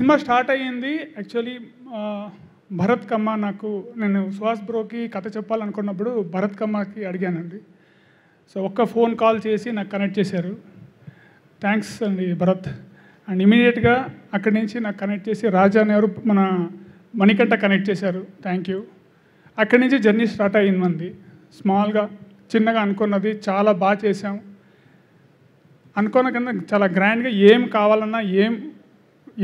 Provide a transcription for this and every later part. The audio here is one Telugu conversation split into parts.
సినిమా స్టార్ట్ అయ్యింది యాక్చువల్లీ భరత్ కమ్మ నేను సుహాస్ బ్రోకి కథ చెప్పాలనుకున్నప్పుడు భరత్ కమ్మకి అడిగానండి. సో ఒక్క ఫోన్ కాల్ చేసి నాకు కనెక్ట్ చేశారు. థ్యాంక్స్ అండి భరత్. అండ్ ఇమీడియట్గా అక్కడి నుంచి నాకు కనెక్ట్ చేసి రాజా అనేవారు మన మణికంఠ కనెక్ట్ చేశారు. Thank you. అక్కడి నుంచి జర్నీ స్టార్ట్ అయ్యింది మంది. స్మాల్గా చిన్నగా అనుకున్నది చాలా బాగా చేసాం. అనుకున్న కన్నా చాలా గ్రాండ్గా ఏం కావాలన్నా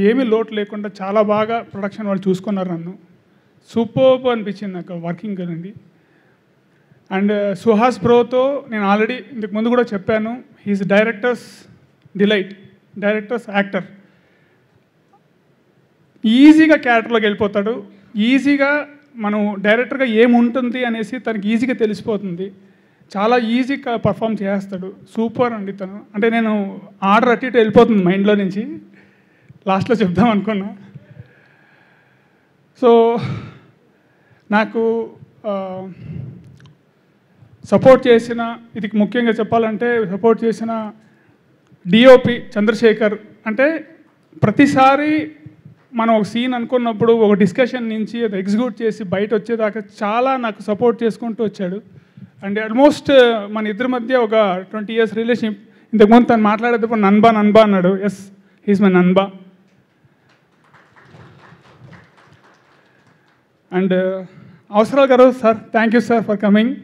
ఏమీ లోటు లేకుండా చాలా బాగా ప్రొడక్షన్ వాళ్ళు చూసుకున్నారు నన్ను. సూపర్బ్ అనిపించింది నాకు వర్కింగ్ కదండి. అండ్ సుహాస్ బ్రోతో నేను ఆల్రెడీ ఇంతకు ముందు కూడా చెప్పాను, he's directors delight, directors actor. ఈజీగా క్యారెక్టర్లోకి వెళ్ళిపోతాడు. ఈజీగా మనం డైరెక్టర్గా ఏముంటుంది అనేసి తనకి ఈజీగా తెలిసిపోతుంది. చాలా ఈజీగా పర్ఫామ్ చేస్తాడు. సూపర్ అండి తను. అంటే నేను ఆర్డర్ అటు ఇటు వెళ్ళిపోతుంది మైండ్లో నుంచి, లాస్ట్లో చెప్దాం అనుకున్నా. సో నాకు సపోర్ట్ చేసిన, ఇది ముఖ్యంగా చెప్పాలంటే సపోర్ట్ చేసిన డిఓపి చంద్రశేఖర్. అంటే ప్రతిసారి మనం ఒక సీన్ అనుకున్నప్పుడు ఒక డిస్కషన్ నుంచి అది ఎగ్జిక్యూట్ చేసి బయట వచ్చేదాకా చాలా నాకు సపోర్ట్ చేసుకుంటూ వచ్చాడు. అండ్ ఆల్మోస్ట్ మన ఇద్దరి మధ్య ఒక 20 years రిలేషన్షిప్. ఇంతకుముందు తను మాట్లాడేటప్పుడు నన్బా అన్నాడు. ఎస్, హీస్ మై నన్బా. అండ్ అవసరాలు గారు sir, thank you sir for coming.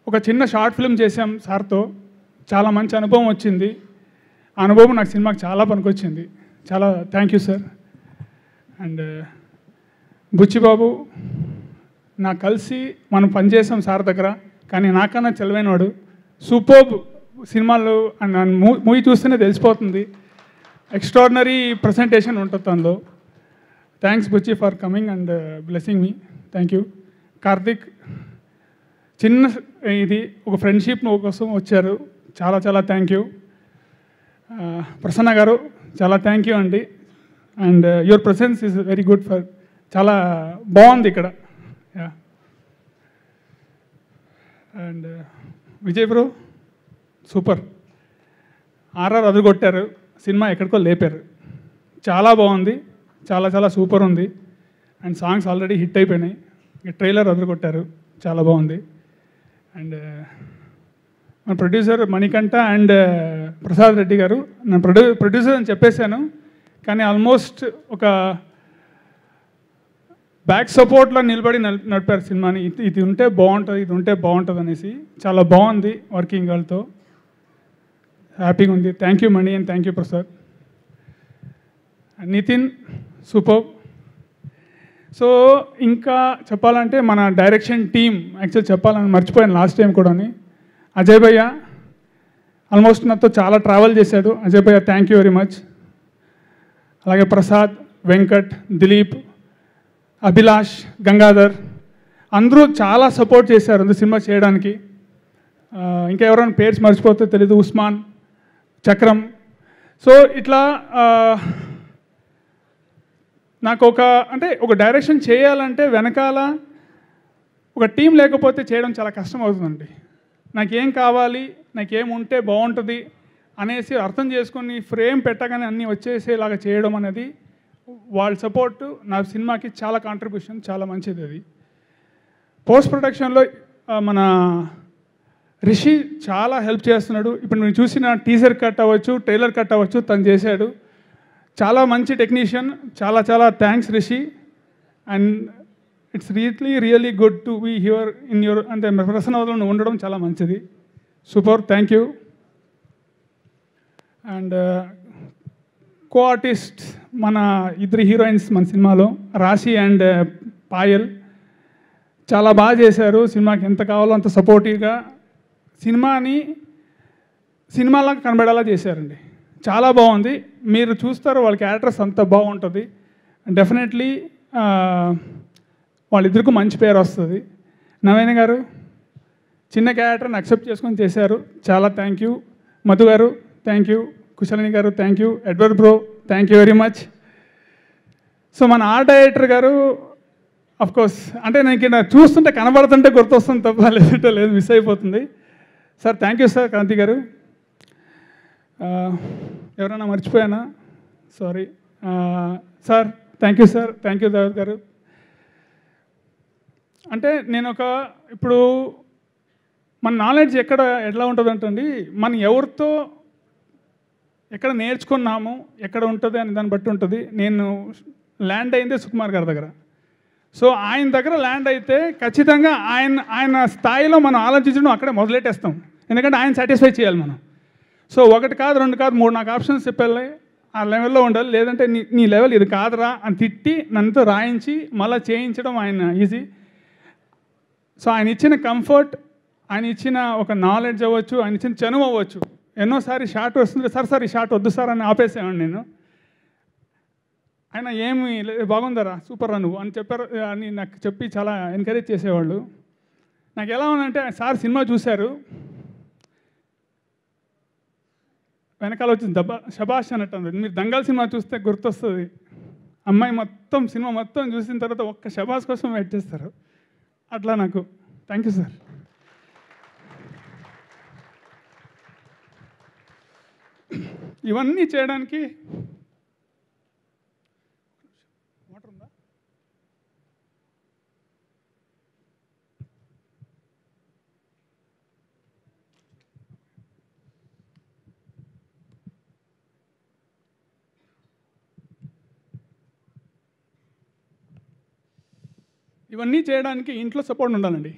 ఒక చిన్న షార్ట్ ఫిల్మ్ చేసాం సార్తో. చాలా మంచి అనుభవం వచ్చింది. ఆ అనుభవం నాకు సినిమాకి చాలా పనికొచ్చింది. చాలా thank you sir. And Buchibabu నాకు కలిసి మనం పనిచేసాం సార్ దగ్గర, కానీ నాకన్నా చెలవైనవాడు. సూపర్బ్ సినిమాలు అండ్ మూవీ చూస్తేనే తెలిసిపోతుంది. ఎక్స్ట్రాడినరీ ప్రజెంటేషన్ ఉంటుంది అందులో. Thanks Buchi for coming and blessing me. Thank you. Karthik, చిన్న ఇది ఒక ఫ్రెండ్షిప్ కోసం వచ్చారు. చాలా చాలా థ్యాంక్ యూ. ప్రసన్న గారు చాలా థ్యాంక్ యూ అండి. And your presence is very good for, చాలా బాగుంది ఇక్కడ. Yeah. And Vijay bro super. RR అదుగొట్టారు, సినిమా ఎక్కడికో లేపారు. చాలా బాగుంది, చాలా చాలా సూపర్ ఉంది. అండ్ సాంగ్స్ ఆల్రెడీ హిట్ అయిపోయినాయి. ట్రైలర్ అదుగొట్టారు, చాలా బాగుంది. అండ్ మన ప్రొడ్యూసర్ మణికంఠ అండ్ ప్రసాద్ రెడ్డి గారు, నేను ప్రొడ్యూసర్ అని చెప్పేశాను, కానీ ఆల్మోస్ట్ ఒక బ్యాక్ సపోర్ట్లో నిలబడి నడిపారు సినిమాని. ఇది ఉంటే బాగుంటుంది, ఇది ఉంటే బాగుంటుంది అనేసి. చాలా బాగుంది వర్కింగ్ వాళ్ళతో, హ్యాపీగా ఉంది. Thank you Mani and thank you Prasad. Nithin super. So ఇంకా చెప్పాలంటే మన డైరెక్షన్ టీమ్, యాక్చువల్ చెప్పాలని మర్చిపోయాను లాస్ట్ టైం కూడా. అజయ్ భయ్య ఆల్మోస్ట్ నాతో చాలా ట్రావెల్ చేశాడు. అజయ్ భయ్య థ్యాంక్ యూ వెరీ మచ్. అలాగే ప్రసాద్, వెంకట్, దిలీప్, అభిలాష్, గంగాధర్ అందరూ చాలా సపోర్ట్ చేశారు సినిమా చేయడానికి. ఇంకా ఎవరైనా పేర్స్ మర్చిపోతే తెలీదు. ఉస్మాన్, చక్రం. సో ఇట్లా నాకు ఒక డైరెక్షన్ చేయాలంటే వెనకాల ఒక టీం లేకపోతే చేయడం చాలా కష్టం అవుతుందండి. నాకేం కావాలి, నాకేం ఉంటే బాగుంటుంది అనేసి అర్థం చేసుకొని ఫ్రేమ్ పెట్టగానే అన్నీ వచ్చేసేలాగా చేయడం అనేది వాళ్ళ సపోర్టు నా సినిమాకి చాలా కాంట్రిబ్యూషన్, చాలా మంచిది. అది పోస్ట్ ప్రొడక్షన్లో మన రిషి చాలా హెల్ప్ చేస్తున్నాడు. ఇప్పుడు నేను చూసిన టీజర్ కట్ అవ్వచ్చు, ట్రైలర్ కట్ అవ్వచ్చు, తను చేశాడు. చాలా మంచి టెక్నీషియన్. చాలా చాలా thanks Rishi. And it's really good to be here in your, అంటే ప్రసన్నలో ఉండడం చాలా మంచిది. Super, thank you. And co artist మన ఇద్దరు హీరోయిన్స్ మన సినిమాలో, రాశి అండ్ పాయల్, చాలా బాగా చేశారు. సినిమాకి ఎంత కావాలో అంత సపోర్టివ్గా సినిమాలాగా కనబడేలా చేశారండి. చాలా బాగుంది. మీరు చూస్తారు వాళ్ళ క్యారెక్టర్స్ అంత బాగుంటుంది. డెఫినెట్లీ వాళ్ళిద్దరికీ మంచి పేరు వస్తుంది. నవీన గారు చిన్న క్యారెక్టర్ని అక్సెప్ట్ చేసుకొని చేశారు. చాలా థ్యాంక్ యూ. మధు గారు థ్యాంక్ యూ. కుశలిని గారు thank you. Edward bro thank you very much. So మన ఆర్ట్ డైరెక్టర్ గారు అఫ్కోర్స్, అంటే నాకు చూస్తుంటే కనబడుతుంటే గుర్తొస్తుంది తప్ప లేదంటే లేదు, మిస్ అయిపోతుంది. Sir thank you sir. Kranthi గారు ఎవరైనా మర్చిపోయానా? Sorry sir. Thank you sir, thank you Devath గారు. అంటే నేను ఇప్పుడు మన నాలెడ్జ్ ఎట్లా ఉంటుందంటండి, మనం ఎవరితో ఎక్కడ నేర్చుకున్నాము ఎక్కడ ఉంటుంది అని దాన్ని బట్టి ఉంటుంది. నేను ల్యాండ్ అయిందే సుకుమార్ గారి దగ్గర. సో ఆయన దగ్గర ల్యాండ్ అయితే ఖచ్చితంగా ఆయన స్థాయిలో మనం ఆలోచించడం అక్కడే మొదలెట్టేస్తాం. ఎందుకంటే ఆయన సాటిస్ఫై చేయాలి మనం. సో 1 కాదు 2 కాదు 3 నాకు ఆప్షన్స్ చెప్పాలి, ఆ లెవెల్లో ఉండాలి. లేదంటే నీ లెవెల్ ఇది కాదురా అని తిట్టి నన్నుతో రాయించి మళ్ళీ చేయించడం ఆయన ఈజీ. సో ఆయన ఇచ్చిన కంఫర్ట్, ఆయన ఇచ్చిన ఒక నాలెడ్జ్ అవ్వచ్చు, ఆయన ఇచ్చిన చనువు అవ్వచ్చు. ఎన్నోసారి షార్ట్ వస్తుంది, సార్ ఈ షార్ట్ వద్దు సార్ అని ఆపేసేవాడిని నేను. ఆయన ఏమి బాగుందరా, సూపర్ రా నువ్వు అని చెప్పారు అని నాకు చెప్పి చాలా ఎంకరేజ్ చేసేవాళ్ళు. నాకు ఎలా ఉందంటే, సార్ సినిమా చూశారు, వెనకాల వచ్చింది శబాష్ అన్నట్టు ఉంది. మీరు దంగల్ సినిమా చూస్తే గుర్తొస్తుంది, అమ్మాయి మొత్తం సినిమా మొత్తం చూసిన తర్వాత ఒక్క శబాష్ కోసం వెయిట్ చేస్తారు. అట్లా నాకు థ్యాంక్ యూ సార్. ఇవన్నీ చేయడానికి వాటర్ ఉందా? ఇవన్నీ చేయడానికి ఇంట్లో సపోర్ట్ ఉండాలండి.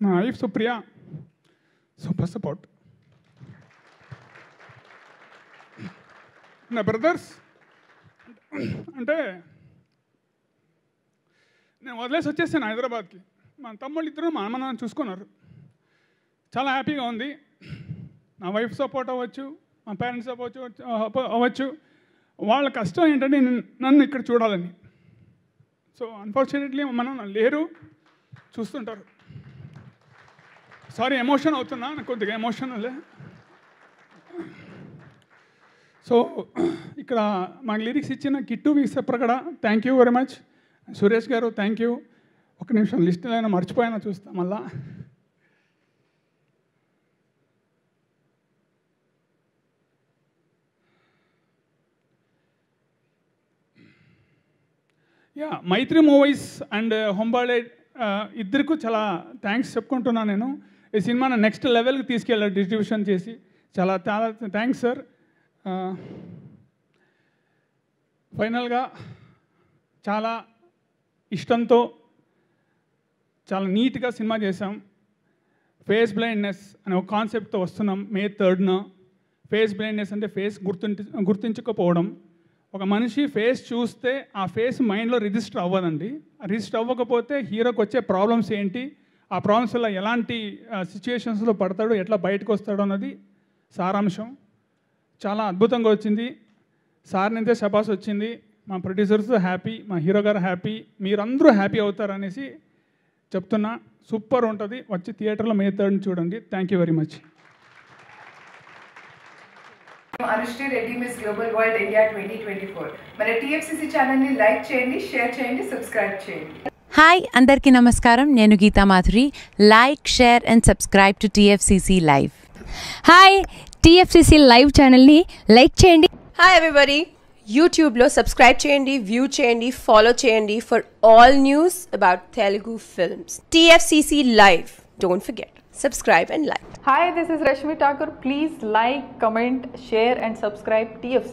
నా వైఫ్ సుప్రియ సూపర్ సపోర్ట్. నా బ్రదర్స్ అంటే నేను వదిలేసి వచ్చేసాను హైదరాబాద్కి. మా తమ్ముళ్ళు ఇద్దరు మా అమ్మ నాన్న చూసుకున్నారు. చాలా హ్యాపీగా ఉంది. నా వైఫ్ సపోర్ట్ అవ్వచ్చు, మా పేరెంట్స్ అవ్వచ్చు. వాళ్ళ కష్టం ఏంటంటే నన్ను ఇక్కడ చూడాలని. సో అన్ఫార్చునేట్లీ మనం లేరు, చూస్తుంటారు. సారీ ఎమోషన్ అవుతున్నా, నాకు కొద్దిగా ఎమోషనలే. సో ఇక్కడ మాకు లిరిక్స్ ఇచ్చిన Kittu Vissapragada thank you very much. Suresh గారు థ్యాంక్ యూ. ఒక నిమిషం లిస్టులో అయినా మర్చిపోయినా చూస్తాం మళ్ళా. మైత్రి మూవీస్ అండ్ హొంబాళే ఇద్దరికి చాలా థ్యాంక్స్ చెప్పుకుంటున్నాను నేను. ఈ సినిమాని నెక్స్ట్ లెవెల్కి తీసుకెళ్ళారు డిస్ట్రిబ్యూషన్ చేసి. చాలా చాలా థ్యాంక్స్ సార్. ఫైనల్గా చాలా ఇష్టంతో చాలా నీట్గా సినిమా చేసాం. ఫేస్ బ్లైండ్నెస్ అనే ఒక కాన్సెప్ట్తో వస్తున్నాం May 3న. ఫేస్ బ్లైండ్నెస్ అంటే ఫేస్ గుర్తించకపోవడం. ఒక మనిషి ఫేస్ చూస్తే ఆ ఫేస్ మైండ్లో రిజిస్టర్ అవ్వదండి. రిజిస్టర్ అవ్వకపోతే హీరోకి వచ్చే ప్రాబ్లమ్స్ ఏంటి, ఆ ప్రాబ్లమ్స్ వల్ల ఎలాంటి సిచ్యుయేషన్స్లో పడతాడు, ఎట్లా బయటకు వస్తాడు అన్నది సారాంశం. చాలా అద్భుతంగా వచ్చింది. సార్ నుంచే శబాస్ వచ్చింది. మా ప్రొడ్యూసర్స్ హ్యాపీ, మా హీరో గారు హ్యాపీ, మీరందరూ హ్యాపీ అవుతారనేసి చెప్తున్నా. సూపర్ ఉంటుంది. వచ్చి థియేటర్లో May 3న చూడండి. Thank you very much. Anusri Reddy miss global world India 2024. మన TFCC ఛానల్ని లైక్ చేయండి, షేర్ చేయండి, సబ్స్క్రైబ్ చేయండి. హాయ్ అందరికీ నమస్కారం. నేను Geetha Madhuri. Like, share and subscribe to TFCC live. Hi, TFCC live ఛానల్ని లైక్ చేయండి. హాయ్ ఎవ్రీబడి, యూట్యూబ్లో సబ్స్క్రైబ్ చేయండి, వ్యూ చేయండి, ఫాలో చేయండి for all news about Telugu films. TFCC live, don't forget, subscribe and like. Hi, this is Rashmi Thakur. Please like, comment, share and subscribe TFCC.